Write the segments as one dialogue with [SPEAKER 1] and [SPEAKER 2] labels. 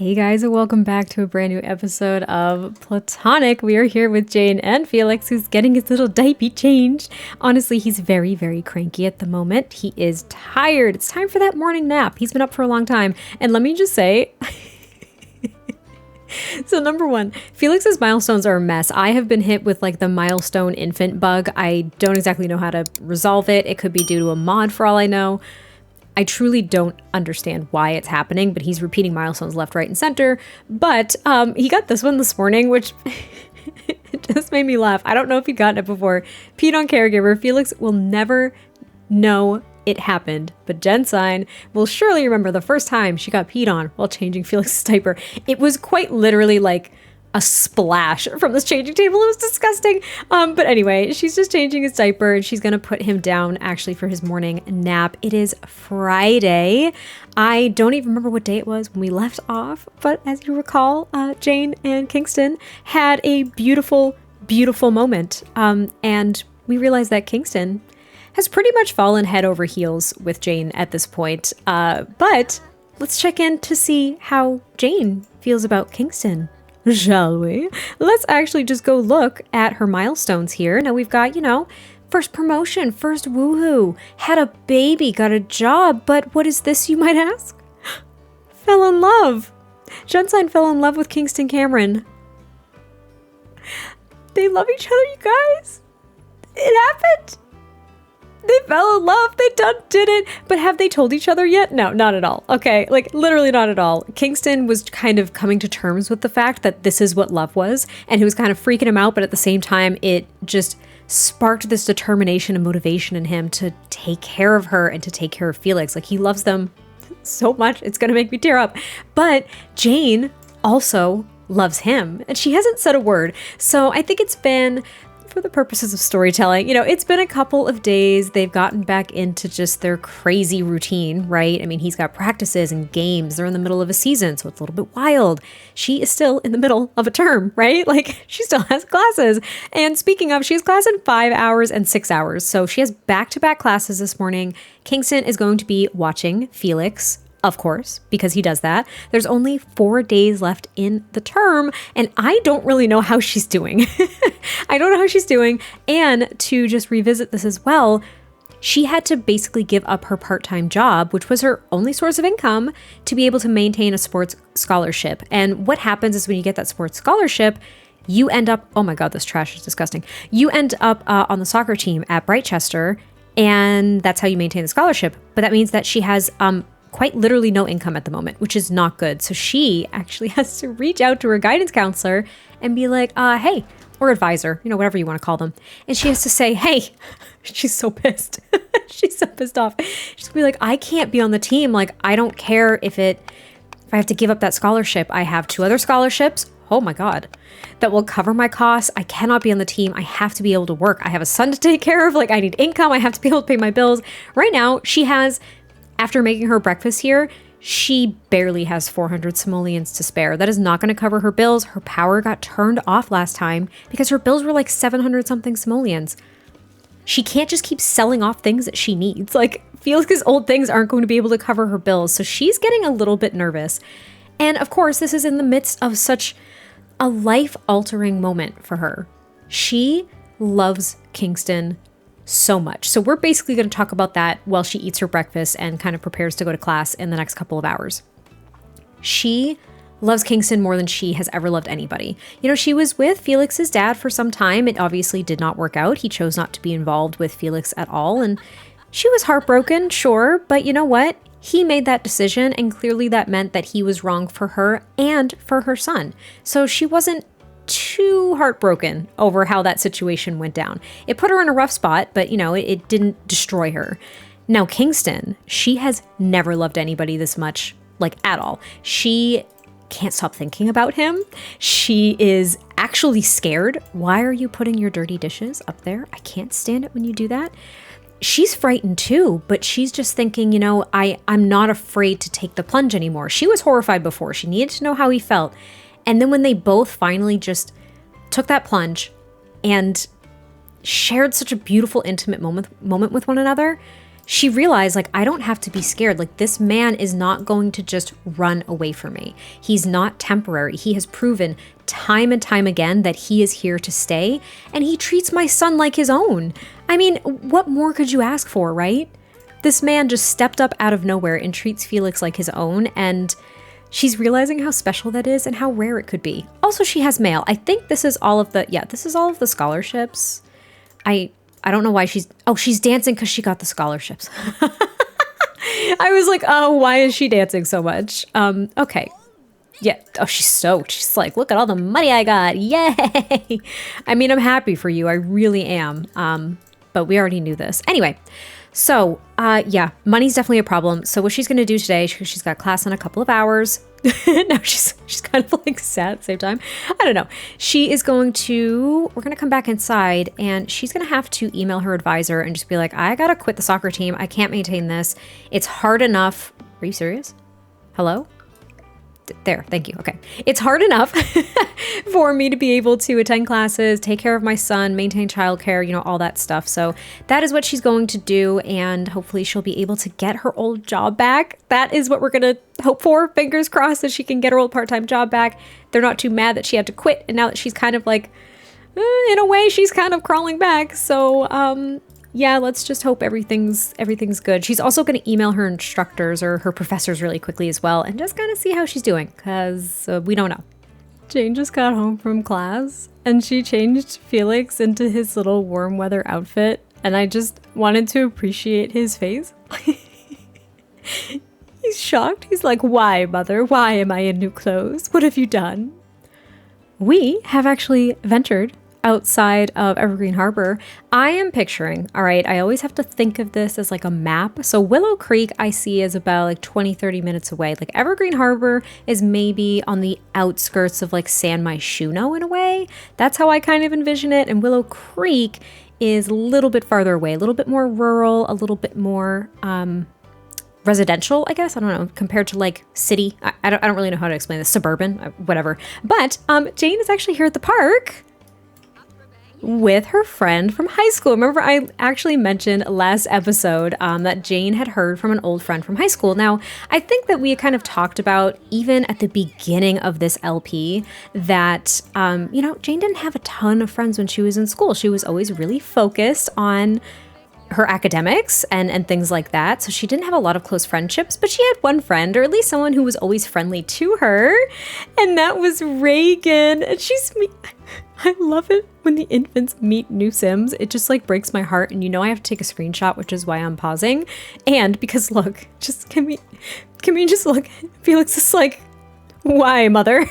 [SPEAKER 1] Hey guys, and welcome back to a brand new episode of Platonic. We are here with Jane and Felix, who's getting his little diaper changed. Honestly, he's very, very cranky at the moment. He is tired. It's time for that morning nap. He's been up for a long time. And let me just say, so number one, Felix's milestones are a mess. I have been hit with like the milestone infant bug. I don't exactly know how to resolve it. It could be due to a mod for all I know. I truly don't understand why it's happening, but he's repeating milestones left, right, and center. But he got this one this morning, which it just made me laugh. I don't know if he'd gotten it before. Peed on caregiver. Felix will never know it happened, but Jen Sign will surely remember the first time she got peed on while changing Felix's diaper. It was quite literally like a splash from this changing table. It was disgusting. But anyway, she's just changing his diaper and she's going to put him down actually for his morning nap. It is Friday. I don't even remember what day it was when we left off, but as you recall, Jane and Kingston had a beautiful, beautiful moment. And we realized that Kingston has pretty much fallen head over heels with Jane at this point. But let's check in to see how Jane feels about Kingston. Shall we? Let's actually just go look at her milestones here. Now we've got, first promotion, first woohoo, had a baby, got a job, but what is this, you might ask? Fell in love. Jensen fell in love with Kingston Cameron. They love each other, you guys. It happened. They fell in love. They did it. But have they told each other yet? No, not at all. Okay, like literally not at all. Kingston was kind of coming to terms with the fact that this is what love was. And he was kind of freaking him out. But at the same time, it just sparked this determination and motivation in him to take care of her and to take care of Felix. Like he loves them so much. It's going to make me tear up. But Jane also loves him. And she hasn't said a word. So I think it's been, for the purposes of storytelling, it's been a couple of days. They've gotten back into just their crazy routine, right? I mean, he's got practices and games. They're in the middle of a season, so it's a little bit wild. She is still in the middle of a term, right? Like she still has classes. And speaking of, she has class in 5 hours and 6 hours. So she has back-to-back classes this morning. Kingston is going to be watching Felix, of course, because he does that. There's only 4 days left in the term, and I don't really know how she's doing. I don't know how she's doing. And to just revisit this as well, she had to basically give up her part-time job, which was her only source of income, to be able to maintain a sports scholarship. And what happens is when you get that sports scholarship, you end up, oh my God, this trash is disgusting. You end up on the soccer team at Brightchester, and that's how you maintain the scholarship. But that means that she has quite literally no income at the moment, which is not good. So she actually has to reach out to her guidance counselor and be like, hey, or advisor, whatever you want to call them. And she has to say, hey, she's so pissed. She's so pissed off. She's gonna be like, I can't be on the team. Like, I don't care if I have to give up that scholarship. I have 2 other scholarships. Oh my God, that will cover my costs. I cannot be on the team. I have to be able to work. I have a son to take care of. Like I need income. I have to be able to pay my bills. Right now, she has, after making her breakfast here, she barely has 400 simoleons to spare. That is not going to cover her bills. Her power got turned off last time because her bills were like 700 something simoleons. She can't just keep selling off things that she needs. Like Felix's old things aren't going to be able to cover her bills. So she's getting a little bit nervous. And of course, this is in the midst of such a life-altering moment for her. She loves Kingston so much. So we're basically going to talk about that while she eats her breakfast and kind of prepares to go to class in the next couple of hours. She loves Kingston more than she has ever loved anybody. She was with Felix's dad for some time. It obviously did not work out. He chose not to be involved with Felix at all. And she was heartbroken, sure. But you know what? He made that decision, and clearly that meant that he was wrong for her and for her son. So she wasn't too heartbroken over how that situation went down. It put her in a rough spot, but it didn't destroy her. Now Kingston, she has never loved anybody this much, like at all. She can't stop thinking about him. She is actually scared. Why are you putting your dirty dishes up there? I can't stand it when you do that. She's frightened too, but she's just thinking, I'm not afraid to take the plunge anymore. She was horrified before. She needed to know how he felt. And then when they both finally just took that plunge and shared such a beautiful, intimate moment with one another, she realized, like, I don't have to be scared. Like, this man is not going to just run away from me. He's not temporary. He has proven time and time again that he is here to stay, and he treats my son like his own. I mean, what more could you ask for, right? This man just stepped up out of nowhere and treats Felix like his own, and she's realizing how special that is and how rare it could be. Also, she has mail. I think this is all of the scholarships. I don't know why she's dancing because she got the scholarships. I was like, oh, why is she dancing so much? Okay. Yeah. Oh, she's stoked. She's like, look at all the money I got. Yay. I mean, I'm happy for you. I really am. But we already knew this. Anyway. So, yeah, money's definitely a problem. So what she's going to do today, she's got class in a couple of hours. Now she's kind of like sad at the same time. I don't know. We're going to come back inside, and she's going to have to email her advisor and just be like, I got to quit the soccer team. I can't maintain this. It's hard enough. Are you serious? Hello? There, thank you. Okay. It's hard enough for me to be able to attend classes, take care of my son, maintain childcare, all that stuff. So that is what she's going to do, and hopefully she'll be able to get her old job back. That is what we're going to hope for. Fingers crossed that she can get her old part-time job back. They're not too mad that she had to quit, and now that she's kind of like, in a way, she's kind of crawling back. So, yeah, let's just hope everything's good. She's also going to email her instructors or her professors really quickly as well and just kind of see how she's doing, because we don't know. Jane just got home from class and she changed Felix into his little warm weather outfit, and I just wanted to appreciate his face. He's shocked. He's like, why, mother? Why am I in new clothes? What have you done? We have actually ventured outside of Evergreen Harbor. I am picturing, all right, I always have to think of this as like a map. So Willow Creek I see is about like 20-30 minutes away. Like Evergreen Harbor is maybe on the outskirts of like San Myshuno in a way. That's how I kind of envision it. And Willow Creek is a little bit farther away, a little bit more rural, a little bit more residential, I guess. I don't know, compared to like city. I don't really know how to explain this. Suburban, whatever. But Jane is actually here at the park with her friend from high school. Remember, I actually mentioned last episode that Jane had heard from an old friend from high school. Now, I think that we had kind of talked about, even at the beginning of this LP, that, Jane didn't have a ton of friends when she was in school. She was always really focused on her academics and things like that. So she didn't have a lot of close friendships, but she had one friend, or at least someone who was always friendly to her, and that was Reagan. And I love it when the infants meet new Sims. It just like breaks my heart, and I have to take a screenshot, which is why I'm pausing. And because look, just can we just look? Felix is like, why, mother?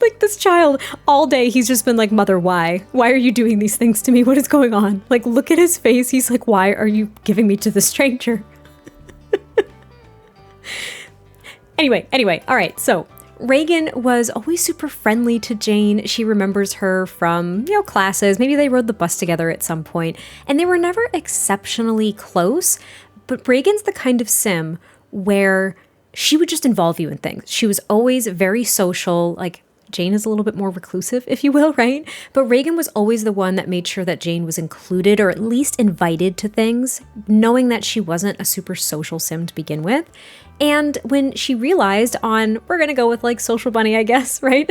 [SPEAKER 1] Like this child, all day he's just been like, mother, why? Why are you doing these things to me? What is going on? Like, look at his face. He's like, why are you giving me to the stranger? Anyway, all right, so Reagan was always super friendly to Jane. She remembers her from, classes. Maybe they rode the bus together at some point, and they were never exceptionally close. But Reagan's the kind of Sim where she would just involve you in things. She was always very social. Like, Jane is a little bit more reclusive, if you will, right? But Reagan was always the one that made sure that Jane was included, or at least invited to things, knowing that she wasn't a super social Sim to begin with. And when she realized we're going to go with like Social Bunny, I guess, right?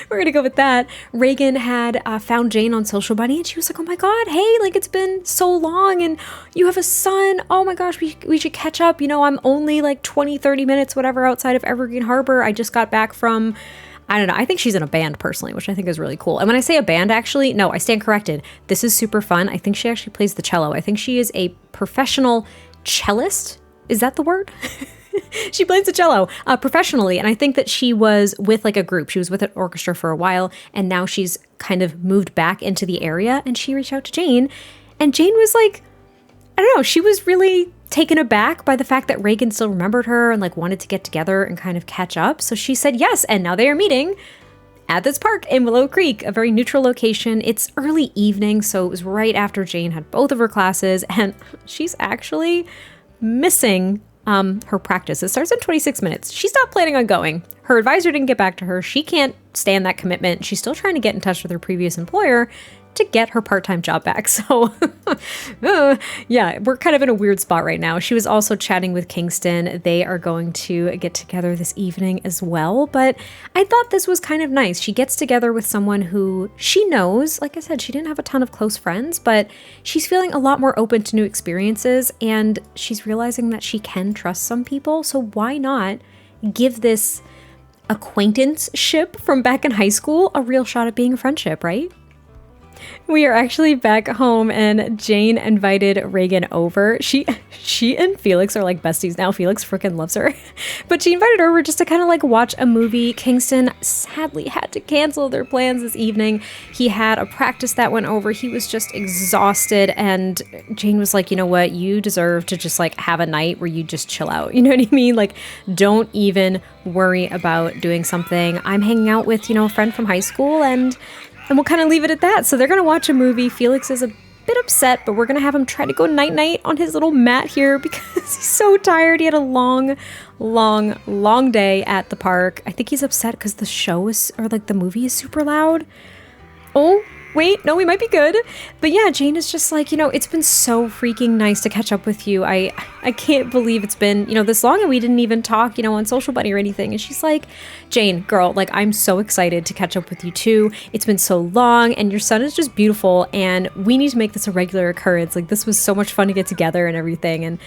[SPEAKER 1] We're going to go with that. Reagan had found Jane on Social Bunny, and she was like, oh my God, hey, like it's been so long and you have a son. Oh my gosh, we should catch up. I'm only like 20-30 minutes, whatever, outside of Evergreen Harbor. I just got back from, I don't know. I think she's in a band personally, which I think is really cool. And when I say a band, actually, no, I stand corrected. This is super fun. I think she actually plays the cello. I think she is a professional cellist. Is that the word? She plays the cello professionally, and I think that she was with like a group. She was with an orchestra for a while, and now she's kind of moved back into the area, and she reached out to Jane, and Jane was like, I don't know, she was really taken aback by the fact that Reagan still remembered her and like wanted to get together and kind of catch up. So she said yes, and now they are meeting at this park in Willow Creek, a very neutral location. It's early evening, so it was right after Jane had both of her classes, and she's actually missing her practice. It starts in 26 minutes. She's not planning on going. Her advisor didn't get back to her. She can't stand that commitment. She's still trying to get in touch with her previous employer to get her part-time job back. So yeah, we're kind of in a weird spot right now. She was also chatting with Kingston. They are going to get together this evening as well. But I thought this was kind of nice. She gets together with someone who she knows. Like I said, she didn't have a ton of close friends, but she's feeling a lot more open to new experiences, and she's realizing that she can trust some people. So why not give this acquaintanceship from back in high school a real shot at being a friendship, right? We are actually back home, and Jane invited Reagan over. She and Felix are like besties now. Felix freaking loves her. But she invited her over just to kind of like watch a movie. Kingston sadly had to cancel their plans this evening. He had a practice that went over. He was just exhausted, and Jane was like, you know what? You deserve to just like have a night where you just chill out. You know what I mean? Like, don't even worry about doing something. I'm hanging out with, a friend from high school, and we'll kind of leave it at that. So they're going to watch a movie. Felix is a bit upset, but we're going to have him try to go night-night on his little mat here because he's so tired. He had a long day at the park. I think he's upset because the movie is super loud. Oh, wait, no, we might be good. But yeah, Jane is just like, it's been so freaking nice to catch up with you. I can't believe it's been, this long, and we didn't even talk, on Social Bunny or anything. And she's like, Jane, girl, like, I'm so excited to catch up with you too. It's been so long, and your son is just beautiful, and we need to make this a regular occurrence. Like, this was so much fun to get together and everything. And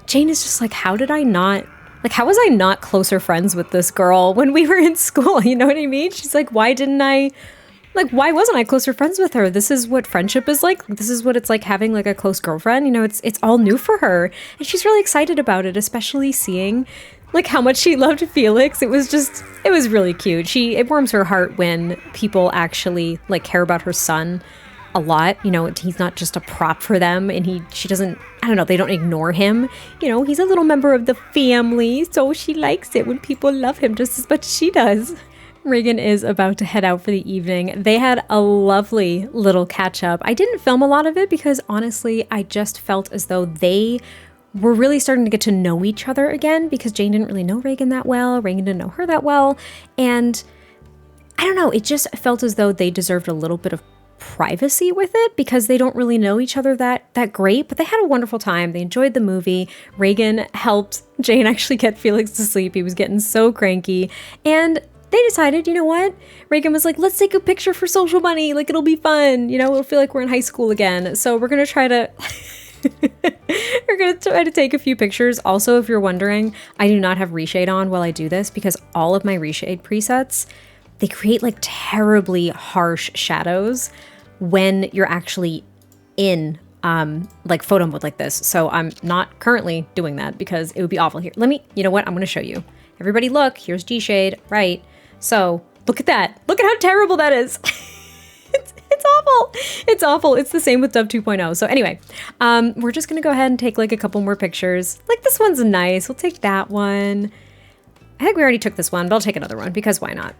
[SPEAKER 1] Jane is just like, how was I not closer friends with this girl when we were in school? You know what I mean? She's like, why wasn't I closer friends with her? This is what friendship is like. This is what it's like having like a close girlfriend. It's all new for her. And she's really excited about it, especially seeing like how much she loved Felix. It was really cute. It warms her heart when people actually like care about her son a lot. He's not just a prop for them, and they don't ignore him. He's a little member of the family, so she likes it when people love him just as much as she does. Reagan is about to head out for the evening. They had a lovely little catch up. I didn't film a lot of it because honestly, I just felt as though they were really starting to get to know each other again, because Jane didn't really know Reagan that well. Reagan didn't know her that well. And I don't know, it just felt as though they deserved a little bit of privacy with it because they don't really know each other that great, but they had a wonderful time. They enjoyed the movie. Reagan helped Jane actually get Felix to sleep. He was getting so cranky, and they decided, you know what? Reagan was like, let's take a picture for Social Bunny. Like, it'll be fun. It'll feel like we're in high school again. So we're going to try to take a few pictures. Also, if you're wondering, I do not have reshade on while I do this because all of my reshade presets, they create like terribly harsh shadows when you're actually in like photo mode like this. So I'm not currently doing that because it would be awful here. You know what? I'm going to show you. Everybody look, here's G-shade, right? So look at that. Look at how terrible that is. It's awful. It's awful. It's the same with Dove 2.0. So anyway, we're just going to go ahead and take like a couple more pictures. Like, this one's nice. We'll take that one. I think we already took this one, but I'll take another one because why not?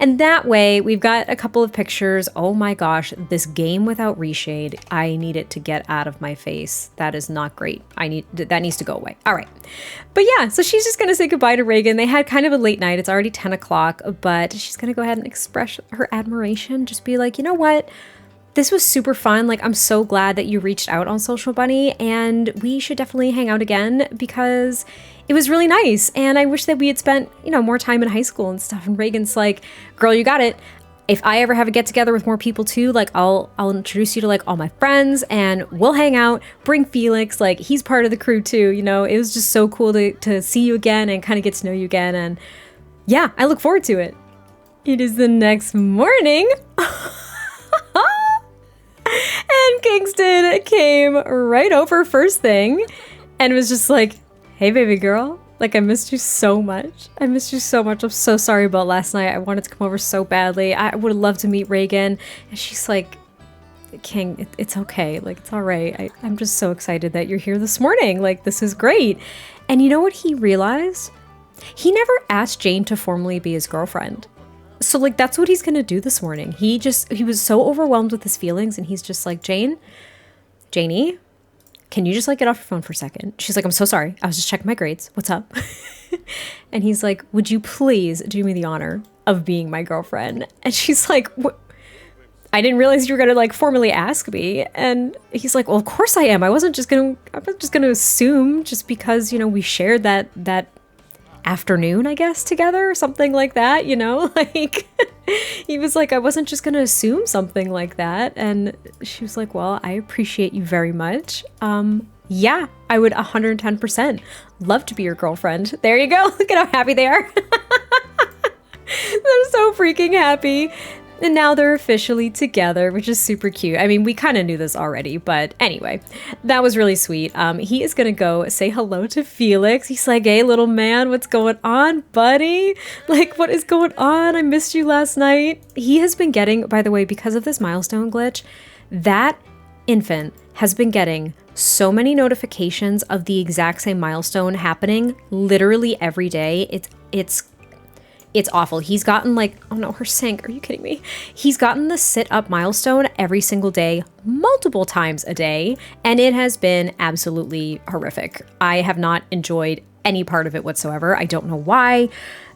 [SPEAKER 1] And that way we've got a couple of pictures. Oh my gosh, this game without reshade, I need it to get out of my face. That is not great. That needs to go away. All right. But yeah, so she's just going to say goodbye to Reagan. They had kind of a late night. It's already 10 o'clock, but she's going to go ahead and express her admiration. Just be like, you know what? This was super fun. Like, I'm so glad that you reached out on Social Bunny, and we should definitely hang out again because it was really nice. And I wish that we had spent, more time in high school and stuff. And Reagan's like, girl, you got it. If I ever have a get together with more people too, like I'll introduce you to like all my friends and we'll hang out, bring Felix, like he's part of the crew too. It was just so cool to see you again and kind of get to know you again. And yeah, I look forward to it. It is the next morning. And Kingston came right over first thing and was just like, hey, baby girl, like, I missed you so much. I'm so sorry about last night. I wanted to come over so badly. I would have loved to meet Reagan. And she's like, King, it's okay. Like, it's all right. I'm just so excited that you're here this morning. Like, this is great. And you know what he realized? He never asked Jane to formally be his girlfriend. So like, that's what he's going to do this morning. He was so overwhelmed with his feelings, and he's just like, Janie, can you just like get off your phone for a second? She's like, I'm so sorry. I was just checking my grades. What's up? And he's like, would you please do me the honor of being my girlfriend. And she's like, I didn't realize you were gonna like formally ask me. And he's like, well, of course I am. I'm not just gonna assume just because, you know, we shared that afternoon, I guess, together or something like that, you know, like he was like, I wasn't just gonna assume something like that. And she was like, well, I appreciate you very much. Yeah, I would 110% love to be your girlfriend. There you go. Look at how happy they are. They're so freaking happy. And now they're officially together, which is super cute. I mean, we kind of knew this already, but anyway, that was really sweet. He is going to go say hello to Felix. He's like, hey, little man, what's going on, buddy? Like, what is going on? I missed you last night. He has been getting, by the way, because of this milestone glitch, that infant has been getting so many notifications of the exact same milestone happening literally every day. It's awful. He's gotten like, oh no, her sink. Are you kidding me? He's gotten the sit up milestone every single day, multiple times a day, and it has been absolutely horrific. I have not enjoyed any part of it whatsoever. I don't know why.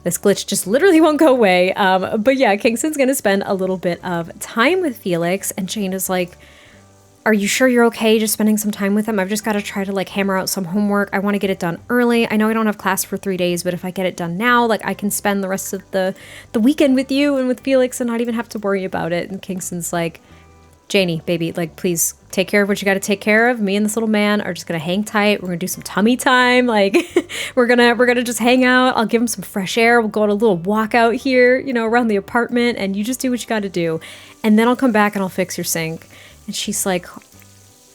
[SPEAKER 1] This glitch just literally won't go away. But yeah, Kingston's gonna spend a little bit of time with Felix, and Jane is like, are you sure you're okay just spending some time with him? I've just got to try to like hammer out some homework. I want to get it done early. I know I don't have class for 3 days, but if I get it done now, like I can spend the rest of the weekend with you and with Felix and not even have to worry about it. And Kingston's like, Janie, baby, like please take care of what you got to take care of. Me and this little man are just going to hang tight. We're going to do some tummy time. Like we're going to just hang out. I'll give him some fresh air. We'll go on a little walk out here, you know, around the apartment, and you just do what you got to do. And then I'll come back and I'll fix your sink. And she's like,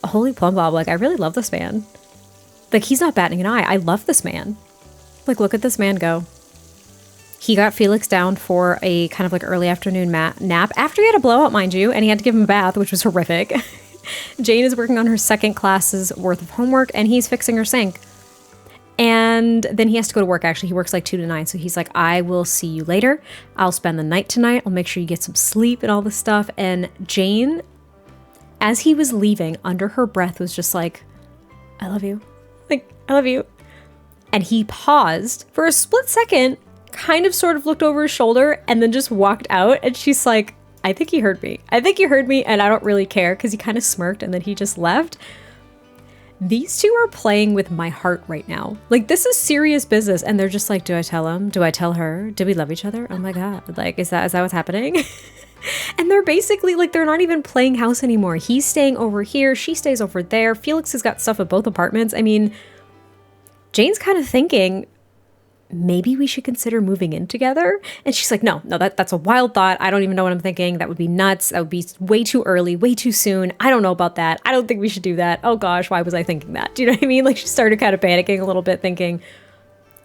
[SPEAKER 1] holy plum bob, like I really love this man. Like he's not batting an eye. I love this man. Like look at this man go. He got Felix down for a kind of like early afternoon nap after he had a blowout, mind you, and he had to give him a bath, which was horrific. Jane is working on her second class's worth of homework, and he's fixing her sink. And then he has to go to work. Actually, he works like 2 to 9. So he's like, I will see you later. I'll spend the night tonight. I'll make sure you get some sleep and all this stuff. And Jane, as he was leaving, under her breath was just like, I love you. Like, I love you. And he paused for a split second, kind of sort of looked over his shoulder, and then just walked out. And she's like, I think he heard me. I think he heard me, and I don't really care, because he kind of smirked, and then he just left. These two are playing with my heart right now. Like, this is serious business. And they're just like, do I tell him? Do I tell her? Do we love each other? Oh my God. Like, is that what's happening? And they're basically like, they're not even playing house anymore. He's staying over here. She stays over there. Felix has got stuff at both apartments. I mean, Jane's kind of thinking, maybe we should consider moving in together. And she's like, no, that's a wild thought. I don't even know what I'm thinking. That would be nuts. That would be way too early, way too soon. I don't know about that. I don't think we should do that. Oh gosh, why was I thinking that? Do you know what I mean? Like she started kind of panicking a little bit, thinking,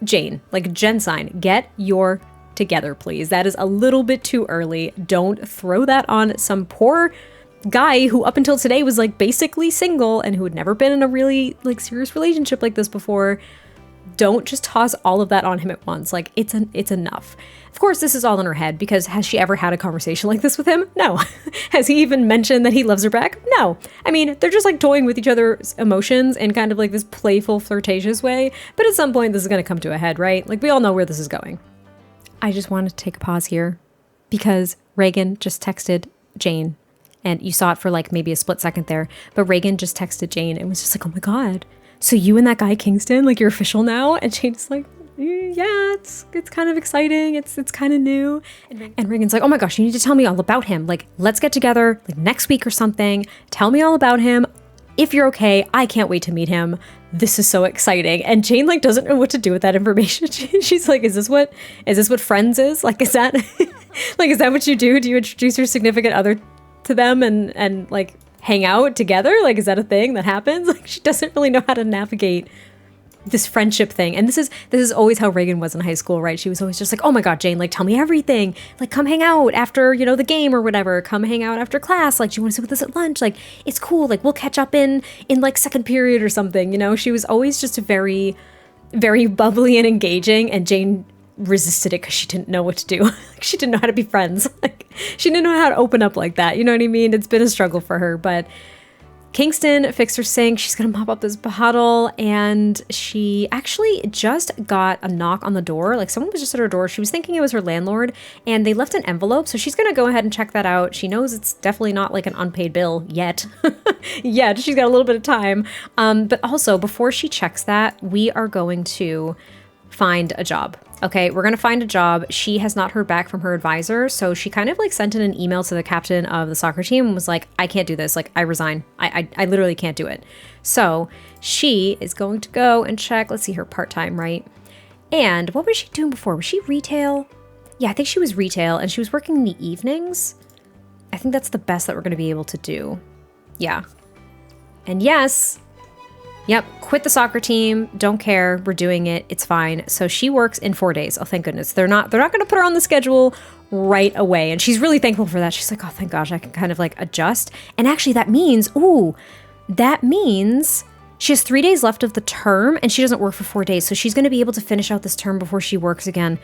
[SPEAKER 1] Jane, like Jen sign, get your together, please. That is a little bit too early. Don't throw that on some poor guy who up until today was like basically single and who had never been in a really like serious relationship like this before. Don't just toss all of that on him at once. Like it's enough. Of course, this is all in her head, because has she ever had a conversation like this with him? No. Has he even mentioned that he loves her back? No. I mean, they're just like toying with each other's emotions in kind of like this playful, flirtatious way. But at some point, this is going to come to a head, right? Like we all know where this is going. I just wanted to take a pause here because Reagan just texted Jane, and you saw it for like maybe a split second there, but Reagan just texted Jane and was just like, oh my God, so you and that guy Kingston, like you're official now? And Jane's like, yeah, it's kind of exciting. It's kind of new. And Reagan's like, oh my gosh, you need to tell me all about him. Like, let's get together like next week or something. Tell me all about him. If you're okay, I can't wait to meet him. This is so exciting. And Jane like doesn't know what to do with that information. She's like, is this what friends is? Like, is that like, is that what you do? Do you introduce your significant other to them and like hang out together? Like, is that a thing that happens? Like, she doesn't really know how to navigate this friendship thing. And this is always how Reagan was in high school, right? She was always just like, oh my God, Jane, like tell me everything. Like come hang out after, you know, the game or whatever. Come hang out after class. Like, do you want to sit with us at lunch? Like, it's cool. Like we'll catch up in like second period or something. You know, she was always just very, very bubbly and engaging, and Jane resisted it because she didn't know what to do. Like, she didn't know how to be friends. Like she didn't know how to open up like that. You know what I mean? It's been a struggle for her, but Kingston fixed her sink. She's gonna mop up this bottle, and she actually just got a knock on the door. Like someone was just at her door. She was thinking it was her landlord, and they left an envelope. So she's gonna go ahead and check that out. She knows it's definitely not like an unpaid bill yet. Yet she's got a little bit of time. But also before she checks that, we are going to find a job. Okay, we're gonna find a job. She has not heard back from her advisor, so she kind of like sent in an email to the captain of the soccer team and was like, I can't do this, like I resign. I literally can't do it. So she is going to go and check, let's see, her part-time, right? And what was she doing before? Was she retail? Yeah, I think she was retail, and she was working in the evenings. I think that's the best that we're gonna be able to do. Yeah. And yes, yep, quit the soccer team. Don't care. We're doing it. It's fine. So she works in 4 days. Oh, thank goodness. They're not going to put her on the schedule right away. And she's really thankful for that. She's like, oh, thank gosh, I can kind of like adjust. And actually that means she has 3 days left of the term and she doesn't work for 4 days. So she's going to be able to finish out this term before she works again.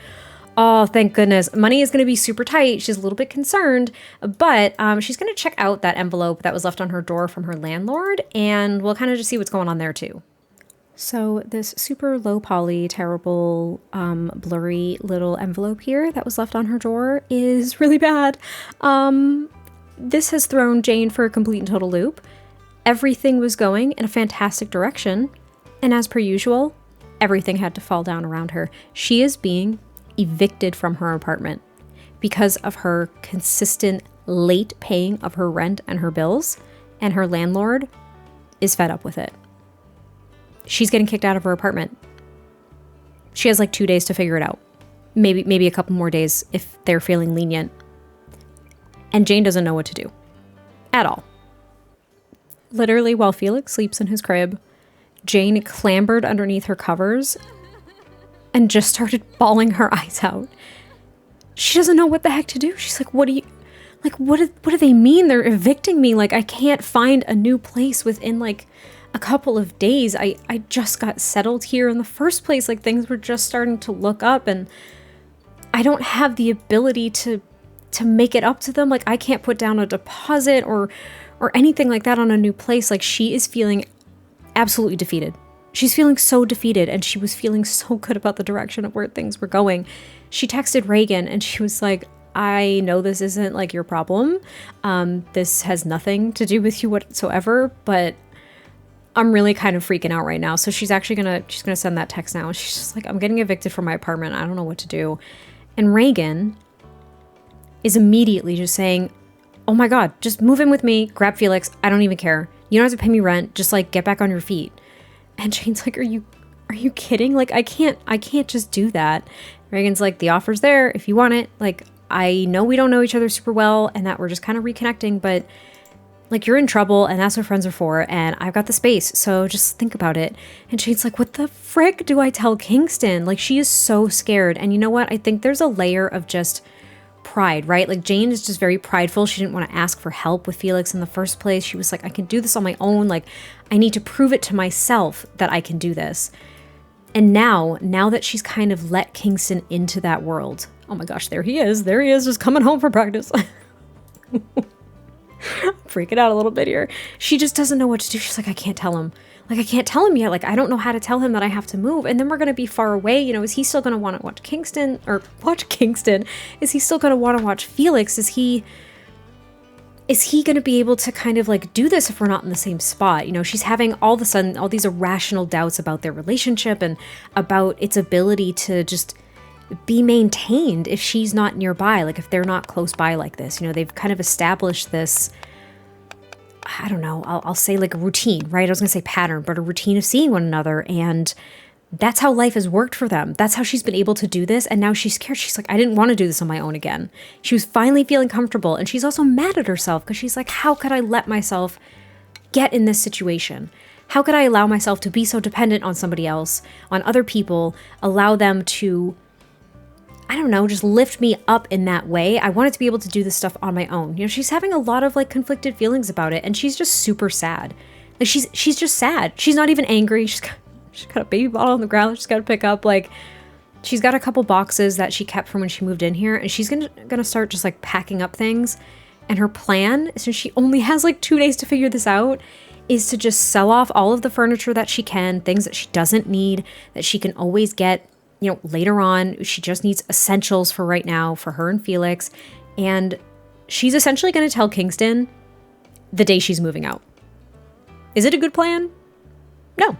[SPEAKER 1] Oh, thank goodness. Money is going to be super tight. She's a little bit concerned, but she's going to check out that envelope that was left on her door from her landlord, and we'll kind of just see what's going on there too. So this super low poly, terrible, blurry little envelope here that was left on her door is really bad. This has thrown Jane for a complete and total loop. Everything was going in a fantastic direction, and as per usual, everything had to fall down around her. She is being evicted from her apartment because of her consistent late paying of her rent and her bills, and her landlord is fed up with it. She's getting kicked out of her apartment. She has like 2 days to figure it out. Maybe a couple more days if they're feeling lenient. And Jane doesn't know what to do at all. Literally, while Felix sleeps in his crib, Jane clambered underneath her covers and just started bawling her eyes out. She doesn't know what the heck to do. She's like, what do they mean? They're evicting me. Like, I can't find a new place within like a couple of days. I just got settled here in the first place. Like, things were just starting to look up, and I don't have the ability to make it up to them. Like, I can't put down a deposit or anything like that on a new place. Like, she is feeling absolutely defeated. She's feeling so defeated, and she was feeling so good about the direction of where things were going. She texted Reagan and she was like, I know this isn't like your problem. This has nothing to do with you whatsoever, but I'm really kind of freaking out right now. So she's actually she's gonna send that text now. She's just like, I'm getting evicted from my apartment. I don't know what to do. And Reagan is immediately just saying, oh my God, just move in with me, grab Felix. I don't even care. You don't have to pay me rent. Just like get back on your feet. And Jane's like, are you kidding? Like, I can't just do that. Reagan's like, the offer's there if you want it. Like, I know we don't know each other super well and that we're just kind of reconnecting, but like, you're in trouble and that's what friends are for. And I've got the space. So just think about it. And Jane's like, what the frick do I tell Kingston? Like, she is so scared. And you know what? I think there's a layer of just pride, right? Like, Jane is just very prideful. She didn't want to ask for help with Felix in the first place. She was like, I can do this on my own. Like, I need to prove it to myself that I can do this. And now that she's kind of let Kingston into that world, oh my gosh, there he is, just coming home from practice. Freaking out a little bit here. She just doesn't know what to do. She's like, I can't tell him. Like, I can't tell him yet. Like, I don't know how to tell him that I have to move. And then we're going to be far away. You know, is he still going to want to watch Kingston? Is he still going to want to watch Felix? Is he going to be able to kind of like do this if we're not in the same spot? You know, she's having all of a sudden all these irrational doubts about their relationship and about its ability to just be maintained if she's not nearby. Like, if they're not close by like this, you know, they've kind of established this, I don't know, I'll say like a routine, right? I was going to say pattern, but a routine of seeing one another. And that's how life has worked for them. That's how she's been able to do this. And now she's scared. She's like, I didn't want to do this on my own again. She was finally feeling comfortable. And she's also mad at herself because she's like, how could I let myself get in this situation? How could I allow myself to be so dependent on somebody else, on other people, allow them to, I don't know, just lift me up in that way? I wanted to be able to do this stuff on my own. You know, she's having a lot of like conflicted feelings about it, and she's just super sad. Like, she's just sad. She's not even angry. She's got a baby bottle on the ground she's got to pick up. Like, she's got a couple boxes that she kept from when she moved in here, and she's gonna start just like packing up things. And her plan, since she only has like 2 days to figure this out, is to just sell off all of the furniture that she can, things that she doesn't need, that she can always get, later on. She just needs essentials for right now for her and Felix. And she's essentially going to tell Kingston the day she's moving out. Is it a good plan? No,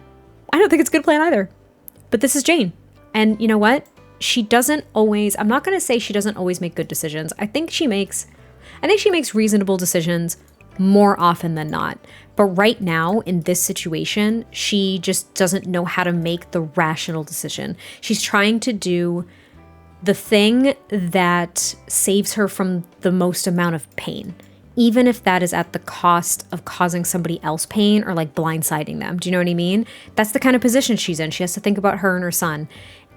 [SPEAKER 1] I don't think it's a good plan either. But this is Jane. And you know what? She doesn't always, I'm not going to say she doesn't always make good decisions. I think she makes reasonable decisions more often than not. But right now, in this situation, she just doesn't know how to make the rational decision. She's trying to do the thing that saves her from the most amount of pain, even if that is at the cost of causing somebody else pain or like blindsiding them. Do you know what I mean? That's the kind of position she's in. She has to think about her and her son.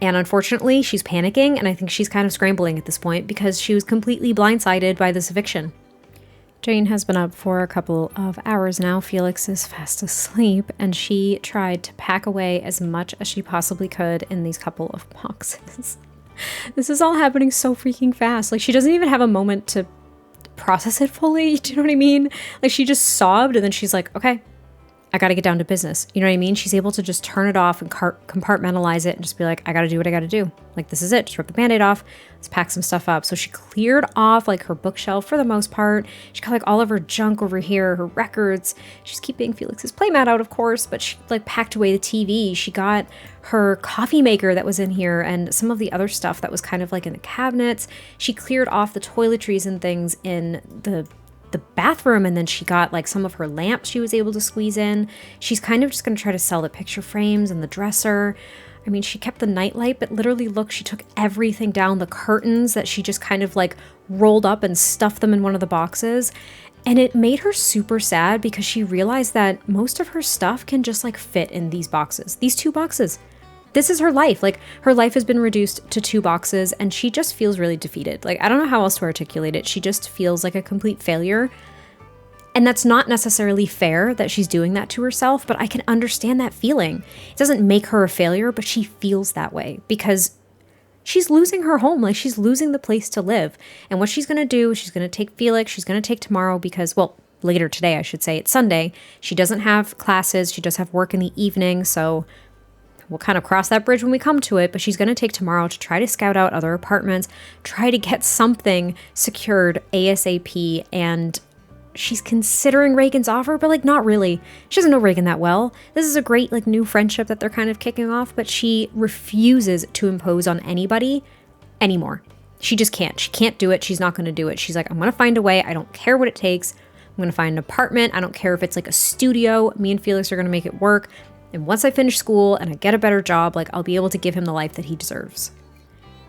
[SPEAKER 1] And unfortunately, she's panicking, and I think she's kind of scrambling at this point because she was completely blindsided by this eviction. Jane has been up for a couple of hours now. Felix is fast asleep, and she tried to pack away as much as she possibly could in these couple of boxes. This is all happening so freaking fast. Like, she doesn't even have a moment to process it fully. Do you know what I mean? Like, she just sobbed, and then she's like, okay, I got to get down to business. You know what I mean? She's able to just turn it off and compartmentalize it and just be like, I got to do what I got to do. Like, this is it. Just rip the Band-Aid off. Let's pack some stuff up. So she cleared off like her bookshelf for the most part. She got like all of her junk over here, her records. She's keeping Felix's playmat out, of course, but she like packed away the TV. She got her coffee maker that was in here and some of the other stuff that was kind of like in the cabinets. She cleared off the toiletries and things in the bathroom, and then she got like some of her lamps she was able to squeeze in. She's kind of just going to try to sell the picture frames and the dresser. I mean, she kept the nightlight, but literally look, she took everything down, the curtains that she just kind of like rolled up and stuffed them in one of the boxes. And it made her super sad because she realized that most of her stuff can just like fit in these boxes, these 2 boxes. This is her life. Like, her life has been reduced to 2 boxes, and she just feels really defeated. Like, I don't know how else to articulate it. She just feels like a complete failure. And that's not necessarily fair that she's doing that to herself, but I can understand that feeling. It doesn't make her a failure, but she feels that way because she's losing her home. Like, she's losing the place to live. And what she's going to do is she's going to take Felix. She's going to take tomorrow because, well, later today, I should say. It's Sunday. She doesn't have classes. She does have work in the evening, so we'll kind of cross that bridge when we come to it, but she's going to take tomorrow to try to scout out other apartments, try to get something secured ASAP, and she's considering Reagan's offer, but like not really. She doesn't know Reagan that well. This is a great like new friendship that they're kind of kicking off, but she refuses to impose on anybody anymore. She just can't. She can't do it. She's not going to do it. She's like, I'm going to find a way. I don't care what it takes. I'm going to find an apartment. I don't care if it's like a studio. Me and Felix are going to make it work. And once I finish school and I get a better job, like I'll be able to give him the life that he deserves.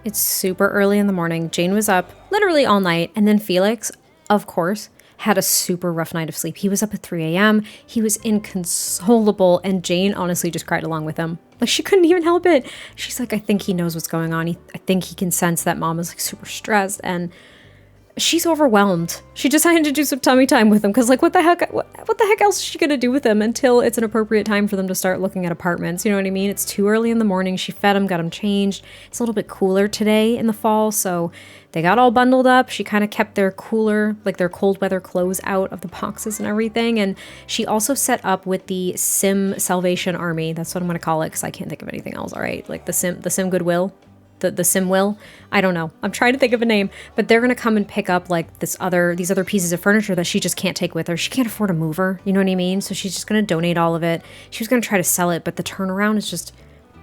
[SPEAKER 1] It's super early in the morning. Jane was up literally all night. And then Felix, of course, had a super rough night of sleep. He was up at 3 a.m. He was inconsolable. And Jane honestly just cried along with him. Like, she couldn't even help it. She's like, I think he knows what's going on. I think he can sense that mom is like super stressed. And she's overwhelmed. She decided to do some tummy time with him because, like, what the heck else is she gonna do with him until it's an appropriate time for them to start looking at apartments? You know what I mean? It's too early in the morning. She fed him, got him changed. It's a little bit cooler today in the fall, so they got all bundled up. She kind of kept their cooler, like their cold weather clothes out of the boxes and everything. And she also set up with the Sim Salvation Army. That's what I'm gonna call it because I can't think of anything else. All right, like the Sim Goodwill. The Sim will. I don't know. I'm trying to think of a name, but they're going to come and pick up like these other pieces of furniture that she just can't take with her. She can't afford a mover. You know what I mean? So she's just going to donate all of it. She was going to try to sell it, but the turnaround is just,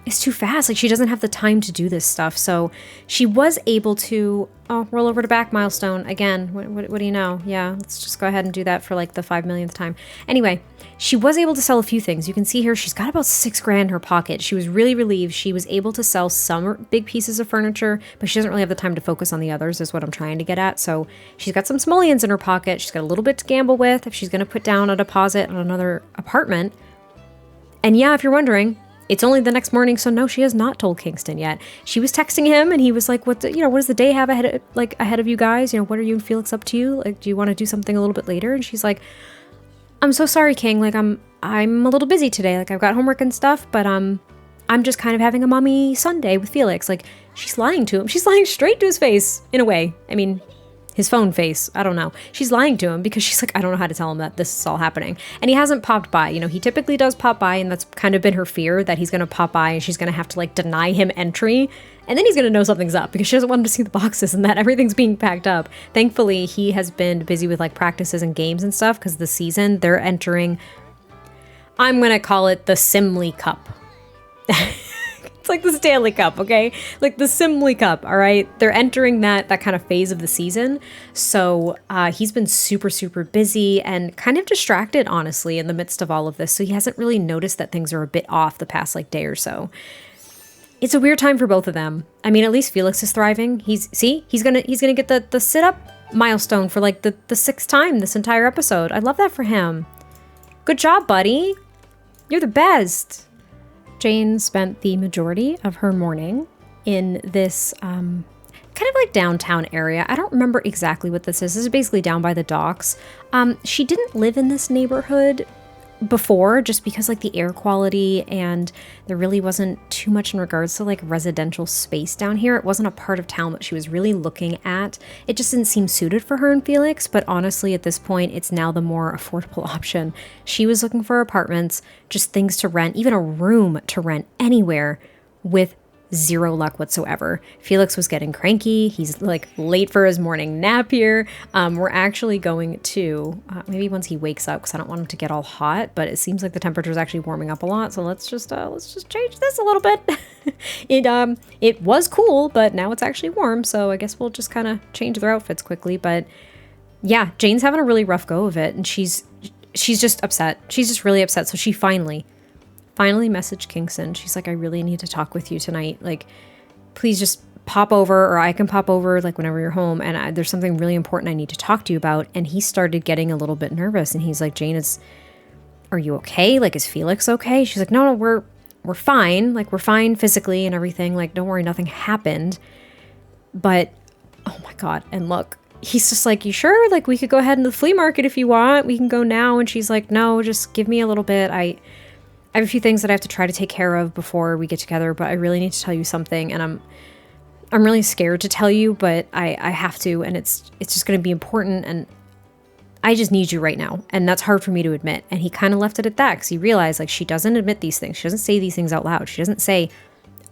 [SPEAKER 1] it's too fast. Like, she doesn't have the time to do this stuff. So she was able to, roll over to back milestone again. What do you know? Yeah, let's just go ahead and do that for like the 5 millionth time. Anyway, she was able to sell a few things. You can see here, she's got about $6,000 in her pocket. She was really relieved. She was able to sell some big pieces of furniture, but she doesn't really have the time to focus on the others, is what I'm trying to get at. So she's got some simoleons in her pocket. She's got a little bit to gamble with if she's going to put down a deposit on another apartment. And yeah, if you're wondering, it's only the next morning, so no, she has not told Kingston yet. She was texting him, and he was like, "What does the day have ahead of you guys? You know, what are you and Felix up to? Like, do you want to do something a little bit later?" And she's like, "I'm so sorry, King. Like, I'm a little busy today. Like, I've got homework and stuff, but I'm just kind of having a mommy Sunday with Felix." Like, she's lying to him. She's lying straight to his face in a way. I mean, his phone face. I don't know. She's lying to him because she's like, I don't know how to tell him that this is all happening. And he hasn't popped by. You know, he typically does pop by, and that's kind of been her fear, that he's going to pop by and she's going to have to like deny him entry. And then he's going to know something's up because she doesn't want him to see the boxes and that everything's being packed up. Thankfully, he has been busy with like practices and games and stuff because the season they're entering, I'm going to call it the Simly Cup. It's like the Stanley Cup, okay? Like the Simly Cup, all right? They're entering that kind of phase of the season. So he's been super, super busy and kind of distracted, honestly, in the midst of all of this. So he hasn't really noticed that things are a bit off the past like day or so. It's a weird time for both of them. I mean, at least Felix is thriving. He's gonna get the sit-up milestone for like the sixth time this entire episode. I love that for him. Good job, buddy. You're the best. Jane spent the majority of her morning in this kind of like downtown area. I don't remember exactly what this is. This is basically down by the docks. She didn't live in this neighborhood before just because like the air quality, and there really wasn't too much in regards to like residential space down here. It wasn't a part of town that she was really looking at. It just didn't seem suited for her and Felix, but honestly at this point it's now the more affordable option. She was looking for apartments, just things to rent, even a room to rent anywhere, with zero luck whatsoever. Felix was getting cranky. He's like late for his morning nap here. We're actually going to maybe once he wakes up, because I don't want him to get all hot, but it seems like the temperature is actually warming up a lot. So let's just change this a little bit. It was cool, but now it's actually warm. So I guess we'll just kind of change their outfits quickly. But yeah, Jane's having a really rough go of it, and she's just upset. She's just really upset. So she finally messaged Kingston. She's like, I really need to talk with you tonight. Like, please just pop over, or I can pop over like whenever you're home. And there's something really important I need to talk to you about. And he started getting a little bit nervous, and he's like, Jane, are you okay? Like, is Felix okay? She's like, no, we're fine. Like, we're fine physically and everything. Like, don't worry, nothing happened. But, oh my God. And look, he's just like, you sure? Like, we could go ahead in the flea market if you want. We can go now. And she's like, no, just give me a little bit. I have a few things that I have to try to take care of before we get together, but I really need to tell you something, and I'm really scared to tell you, but I have to, and it's just going to be important, and I just need you right now, and that's hard for me to admit. And he kind of left it at that because he realized like she doesn't admit these things. She doesn't say these things out loud. She doesn't say,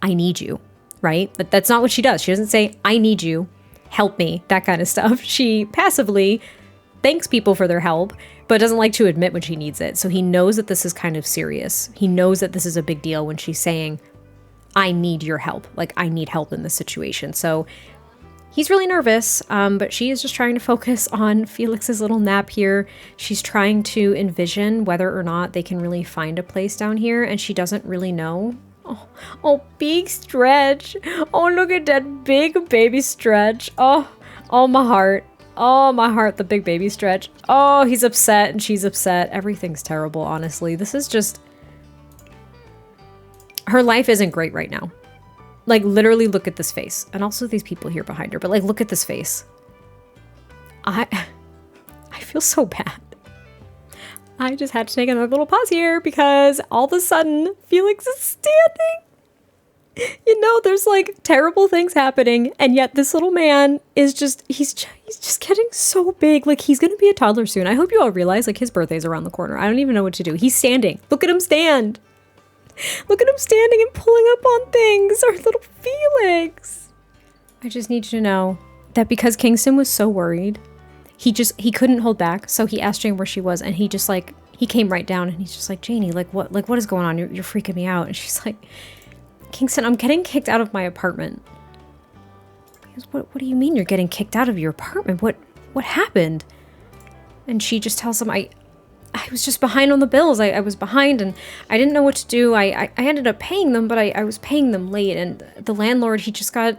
[SPEAKER 1] I need you, right? But that's not what she does. She doesn't say, I need you, help me, that kind of stuff. She passively thanks people for their help, but doesn't like to admit when she needs it. So he knows that this is kind of serious. He knows that this is a big deal when she's saying, I need your help. Like, I need help in this situation. So he's really nervous, but she is just trying to focus on Felix's little nap here. She's trying to envision whether or not they can really find a place down here, and she doesn't really know. Oh, big Stretch. Oh, look at that big baby Stretch. Oh, my heart. Oh, my heart, the big baby Stretch. Oh, he's upset and she's upset. Everything's terrible, honestly. This is just... Her life isn't great right now. Like, literally look at this face. And also these people here behind her. But, like, look at this face. I feel so bad. I just had to take another little pause here because all of a sudden, Felix is standing. You know, there's like terrible things happening, and yet this little man is just, he's just getting so big. Like, he's gonna be a toddler soon. I hope you all realize like his birthday's around the corner. I don't even know what to do. He's standing. Look at him stand. Look at him standing and pulling up on things. Our little Felix. I just need you to know that because Kingston was so worried, he couldn't hold back. So he asked Jane where she was, and he just like, he came right down and he's just like, Janie, what is going on? You're freaking me out. And she's like, Kingston, I'm getting kicked out of my apartment. He goes, what do you mean you're getting kicked out of your apartment? What happened? And she just tells him, I was just behind on the bills. I was behind and I didn't know what to do. I ended up paying them, but I was paying them late. And the landlord, he just got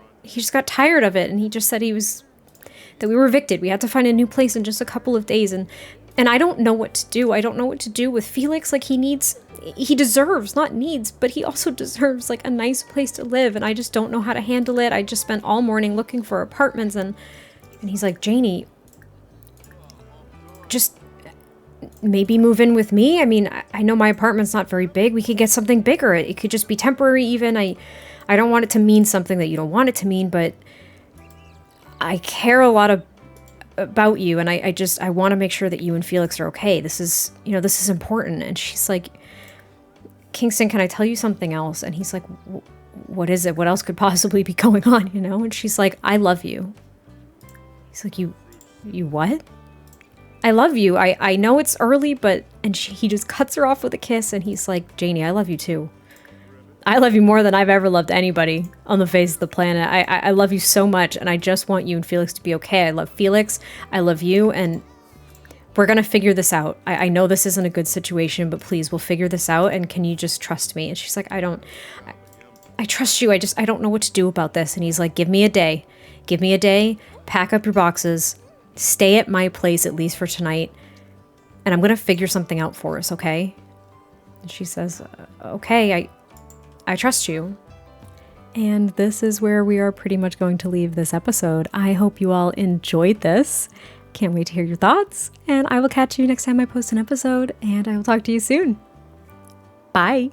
[SPEAKER 1] tired of it. And he just said that we were evicted. We had to find a new place in just a couple of days. And I don't know what to do. I don't know what to do with Felix. Like, he deserves, not needs, but he also deserves like a nice place to live. And I just don't know how to handle it. I just spent all morning looking for apartments, and he's like, Janie, just maybe move in with me. I mean, I know my apartment's not very big. We could get something bigger. It could just be temporary even. I don't want it to mean something that you don't want it to mean, but I care a lot about you, and I want to make sure that you and Felix are okay. This is, this is important. And she's like, Kingston, can I tell you something else? And he's like, what is it? What else could possibly be going on, And she's like, I love you. He's like, you what? I love you. I know it's early, but, and he just cuts her off with a kiss, and he's like, Janie, I love you too. I love you more than I've ever loved anybody on the face of the planet. I love you so much, and I just want you and Felix to be okay. I love Felix. I love you, and we're going to figure this out. I know this isn't a good situation, but please, we'll figure this out, and can you just trust me? And she's like, I trust you. I don't know what to do about this. And he's like, give me a day. Give me a day. Pack up your boxes. Stay at my place, at least for tonight, and I'm going to figure something out for us, okay? And she says, okay, I trust you. And this is where we are pretty much going to leave this episode. I hope you all enjoyed this. Can't wait to hear your thoughts. And I will catch you next time I post an episode. And I will talk to you soon. Bye.